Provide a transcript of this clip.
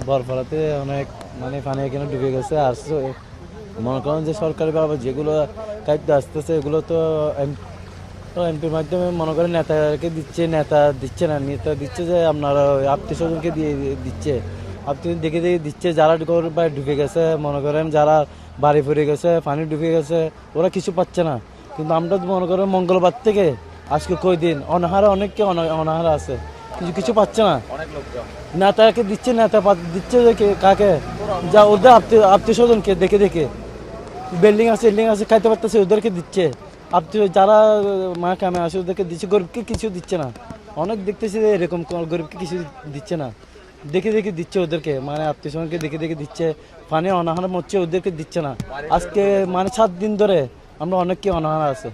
বরফলাতে অনেক মানে পানি এখানে ডুবে গেছে। আর মনে করেন যে সরকারিভাবে যেগুলো দায়িত্ব আসতেছে এগুলো তো এমপির মাধ্যমে মনে করেন নেতাকে দিচ্ছে, নেতা দিচ্ছে না, নেতা দিচ্ছে যে আপনার আত্মীয় স্বজনকে দিয়ে দিচ্ছে, আত্মীয় দেখে দেখে দিচ্ছে। যারা ঘর বাড়ি ডুবে গেছে, মনে করেন যারা বাড়ি ফুরে গেছে, পানি ডুবে গেছে, ওরা কিছু পাচ্ছে না। কিন্তু আমরা তো মনে করেন মঙ্গলবার থেকে আজকে কই দিন অনাহারে, অনেককে অনাহারে আছে, কিছু পাচ্ছে না। নেতাকে দিচ্ছে, নেতা দিচ্ছে যে কাকে, যা ওদের আত্মীয় স্বজনকে দেখে দেখে, বিল্ডিং আছে খাইতে পারতেছে, ওদেরকে দিচ্ছে। আত্মীয় যারা মা কামে আসে ওদেরকে দিচ্ছে, গরিবকে কিছু দিচ্ছে না। অনেক দেখতেছি যে এরকম গরিবকে কিছু দিচ্ছে না, দেখে দেখে দিচ্ছে ওদেরকে, মানে আত্মীয় স্বজনকে দেখে দেখে দিচ্ছে। পানি অনাহারে মরছে, ওদেরকে দিচ্ছে না। আজকে মানে 7 দিন ধরে আমরা অনেককে অনাহারে আছে।